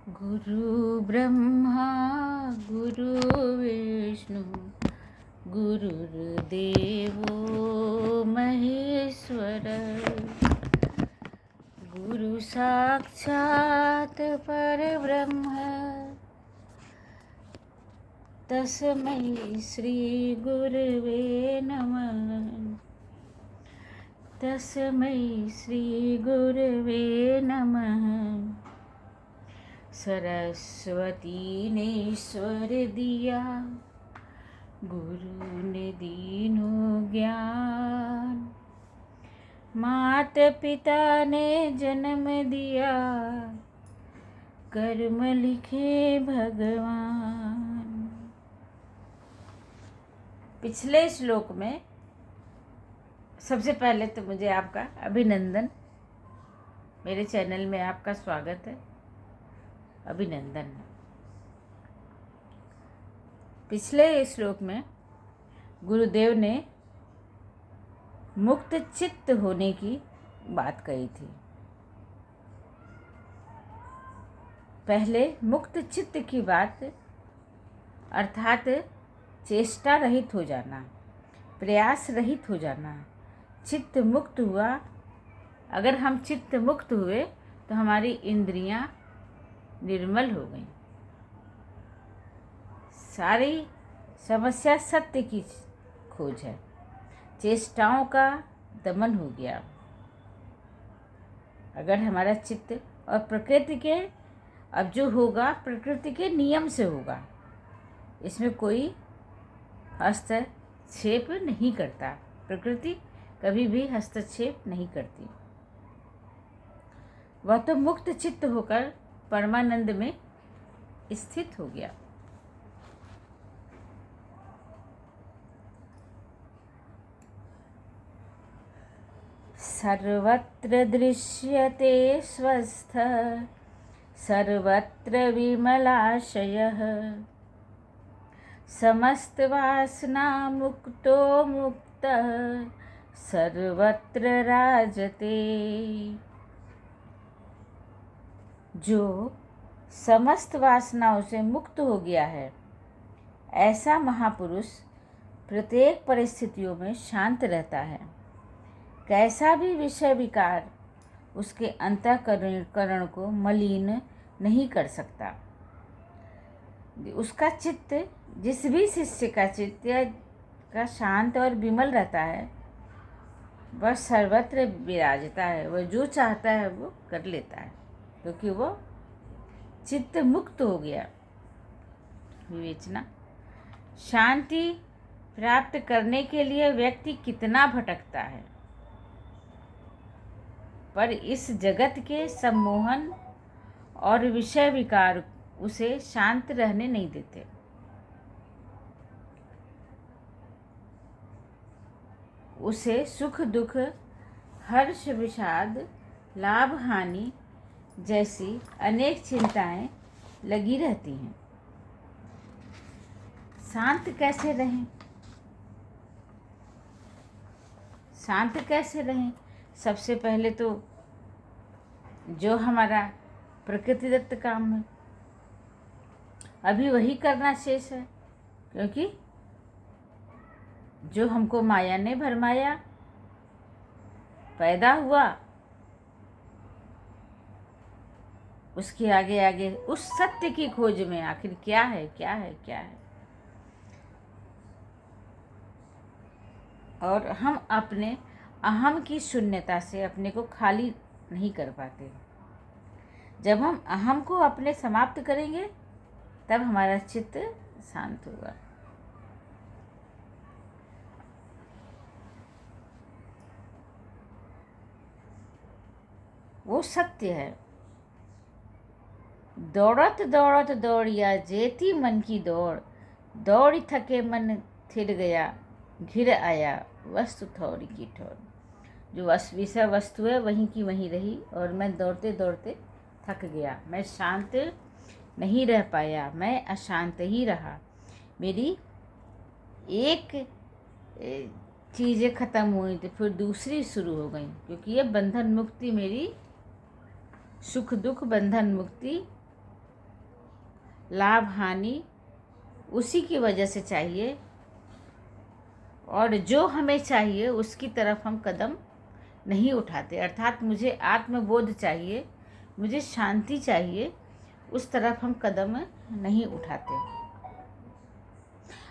गुरु ब्रह्मा गुरु विष्णु गुरुर्देवो महेश्वर गुरु साक्षात् परब्रह्म तस्मै श्री गुरवे नमः। तस्मै श्री गुरवे नमः। सरस्वती ने स्वर दिया, गुरु ने दीनो ज्ञान। मात पिता ने जन्म दिया, कर्म लिखे भगवान। पिछले श्लोक में सबसे पहले तो मुझे आपका अभिनंदन। मेरे चैनल में आपका स्वागत है। अभिनंदन। पिछले श्लोक में गुरुदेव ने मुक्त चित्त होने की बात कही थी। पहले मुक्त चित्त की बात अर्थात चेष्टा रहित हो जाना, प्रयास रहित हो जाना। चित्त मुक्त हुआ। अगर हम चित्त मुक्त हुए तो हमारी इंद्रियां निर्मल हो गई। सारी समस्या सत्य की खोज है। चेष्टाओं का दमन हो गया। अगर हमारा चित्त और प्रकृति के अब जो होगा प्रकृति के नियम से होगा, इसमें कोई हस्तक्षेप नहीं करता। प्रकृति कभी भी हस्तक्षेप नहीं करती। वह तो मुक्त चित्त होकर परमानंद में स्थित हो गया। सर्वत्र दृश्यते स्वस्थ सर्वत्र विमलाशयः समस्त वासना मुक्तो मुक्तः सर्वत्र राजते। जो समस्त वासनाओं से मुक्त हो गया है, ऐसा महापुरुष प्रत्येक परिस्थितियों में शांत रहता है। कैसा भी विषय विकार उसके अंतःकरण को मलिन नहीं कर सकता। उसका चित्त, जिस भी शिष्य का चित्त का शांत और विमल रहता है, वह सर्वत्र विराजता है। वह जो चाहता है वो कर लेता है, क्योंकि वो चित्त मुक्त हो गया। विवेचना। शांति प्राप्त करने के लिए व्यक्ति कितना भटकता है, पर इस जगत के सम्मोहन और विषय विकार उसे शांत रहने नहीं देते। उसे सुख दुख, हर्ष विषाद, लाभ हानि जैसी अनेक चिंताएं लगी रहती हैं। शांत कैसे रहें? शांत कैसे रहें? सबसे पहले तो जो हमारा प्रकृतिदत्त काम है, अभी वही करना शेष है। क्योंकि जो हमको माया ने भरमाया, पैदा हुआ, उसके आगे आगे उस सत्य की खोज में आखिर क्या है, क्या है, क्या है। और हम अपने अहम की शून्यता से अपने को खाली नहीं कर पाते। जब हम अहम को अपने समाप्त करेंगे, तब हमारा चित्त शांत होगा। वो सत्य है। दौड़त दौड़त दौड़िया जेती मन की दौड़, दौड़ी थके मन थिर गया, घिर आया वस्तु थोड़ी की ठोर। जो विषय वस्तु है वहीं की वहीं रही, और मैं दौड़ते दौड़ते थक गया। मैं शांत नहीं रह पाया, मैं अशांत ही रहा। मेरी एक चीज़ें ख़त्म हुई तो फिर दूसरी शुरू हो गई, क्योंकि ये बंधन मुक्ति, मेरी सुख दुख बंधन मुक्ति लाभ हानि उसी की वजह से चाहिए, और जो हमें चाहिए उसकी तरफ हम कदम नहीं उठाते। अर्थात मुझे आत्मबोध चाहिए, मुझे शांति चाहिए, उस तरफ हम कदम नहीं उठाते।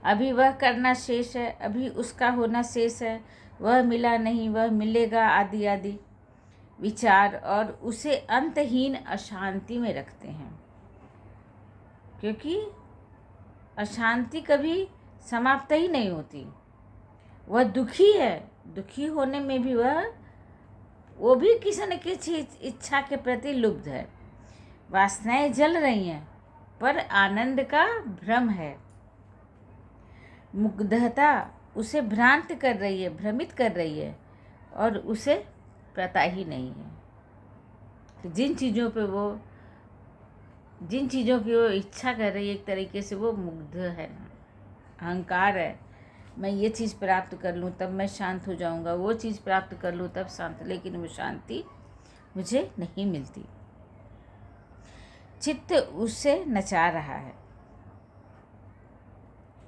अभी वह करना शेष है, अभी उसका होना शेष है, वह मिला नहीं, वह मिलेगा, आदि आदि विचार, और उसे अंतहीन अशांति में रखते हैं। क्योंकि अशांति कभी समाप्त ही नहीं होती। वह दुखी है, दुखी होने में भी वो भी किसी न किसी इच्छा के प्रति लुब्ध है। वासनाएं जल रही हैं, पर आनंद का भ्रम है। मुग्धता उसे भ्रांत कर रही है, भ्रमित कर रही है, और उसे पता ही नहीं है कि जिन चीज़ों की वो इच्छा कर रही है, एक तरीके से वो मुग्ध है, अहंकार है। मैं ये चीज़ प्राप्त कर लूँ तब मैं शांत हो जाऊँगा, वो चीज़ प्राप्त कर लूँ तब शांत, लेकिन वो शांति मुझे नहीं मिलती। चित्त उससे नचा रहा है।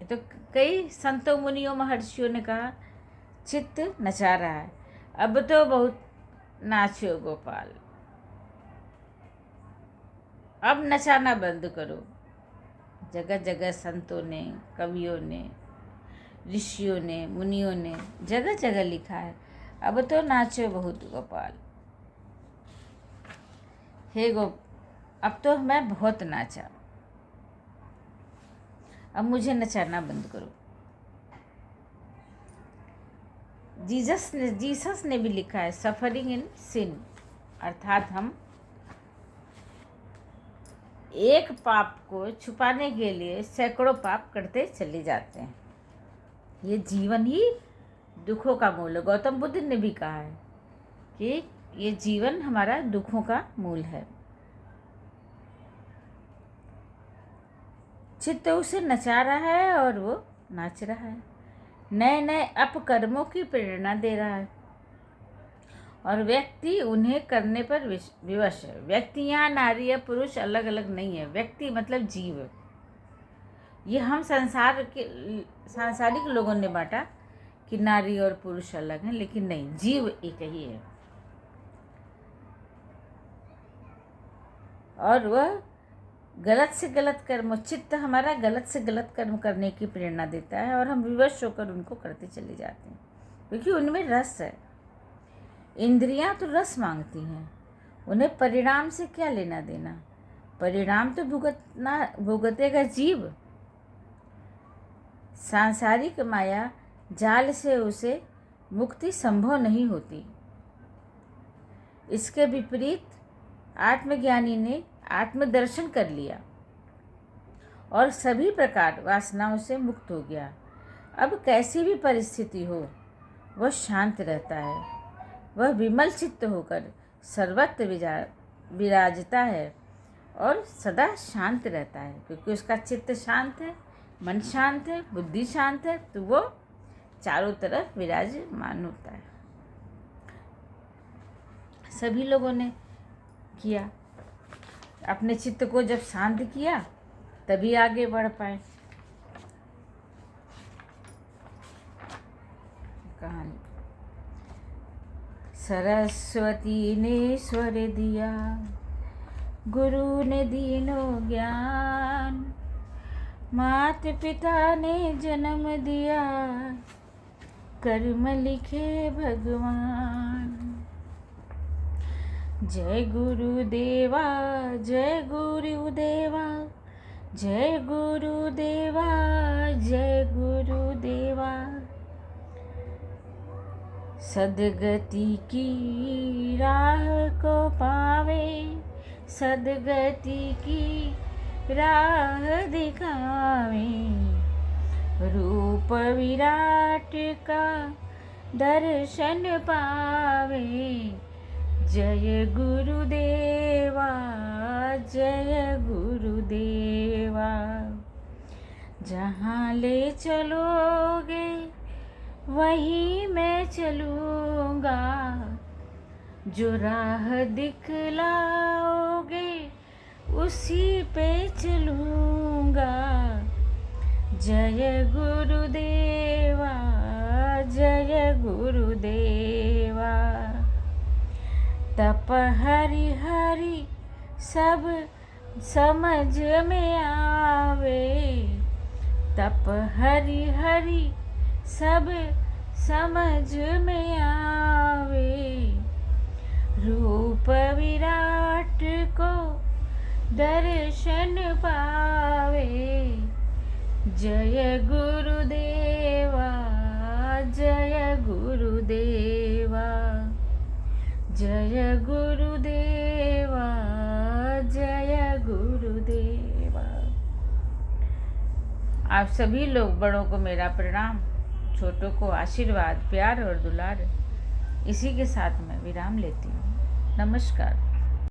तो कई संतों, मुनियों, महर्षियों ने कहा चित्त नचा रहा है, अब तो बहुत नाचो गोपाल, अब नचाना बंद करो। जगह जगह संतों ने, कवियों ने, ऋषियों ने, मुनियों ने जगह जगह लिखा है, अब तो नाचो बहुत गोपाल। हे अब तो मैं बहुत नाचा, अब मुझे नचाना बंद करो। जीसस ने भी लिखा है सफरिंग इन सिन, अर्थात हम एक पाप को छुपाने के लिए सैकड़ों पाप करते चले जाते हैं। ये जीवन ही दुखों का मूल है। गौतम बुद्ध ने भी कहा है कि ये जीवन हमारा दुखों का मूल है। चित्त उसे नचा रहा है और वो नाच रहा है, नए नए अपकर्मों की प्रेरणा दे रहा है, और व्यक्ति उन्हें करने पर विवश है। व्यक्ति यहाँ नारी या पुरुष अलग अलग नहीं है। व्यक्ति मतलब जीव। ये हम सांसारिक लोगों ने बांटा कि नारी और पुरुष अलग हैं, लेकिन नहीं, जीव एक ही है। और वह गलत से गलत कर्म, चित्त हमारा गलत से गलत कर्म करने की प्रेरणा देता है, और हम विवश होकर उनको करते चले जाते हैं, क्योंकि उनमें रस है। इंद्रियां तो रस मांगती हैं, उन्हें परिणाम से क्या लेना देना। परिणाम तो भुगतेगा जीव। सांसारिक माया जाल से उसे मुक्ति संभव नहीं होती। इसके विपरीत आत्मज्ञानी ने आत्मदर्शन कर लिया और सभी प्रकार वासनाओं से मुक्त हो गया। अब कैसी भी परिस्थिति हो, वह शांत रहता है। वह विमल चित्त होकर सर्वत्र विराजता है और सदा शांत रहता है, क्योंकि उसका चित्त शांत है, मन शांत है, बुद्धि शांत है, तो वो चारों तरफ विराजमान होता है। सभी लोगों ने किया, अपने चित्त को जब शांत किया तभी आगे बढ़ पाए। कहानी सरस्वती ने स्वर दिया, गुरु ने दीनो ज्ञान, मात पिता ने जन्म दिया, कर्म लिखे भगवान। जय गुरुदेवा, जय गुरुदेवा, जय गुरुदेवा, जय गुरुदेवा। सदगति की राह को पावे, सदगति की राह दिखावे, रूप विराट का दर्शन पावे। जय गुरुदेवा, जय गुरुदेवा। जहाँ ले चलोगे वहीं मैं चलूँगा, जो राह दिखलाओगे उसी पे चलूँगा। रहूँगा। जय गुरुदेवा, जय गुरुदेवा। तप हरि हरि सब समझ में आवे, तप हरि हरि सब समझ में आवे। रूप विराट को दर्शन पावे। जय गुरुदेवा, जय गुरुदेवा, जय गुरुदेवा, जय गुरुदेवा। आप सभी लोग बड़ों को मेरा प्रणाम, छोटों को आशीर्वाद, प्यार और दुलार। इसी के साथ मैं विराम लेती हूँ। नमस्कार।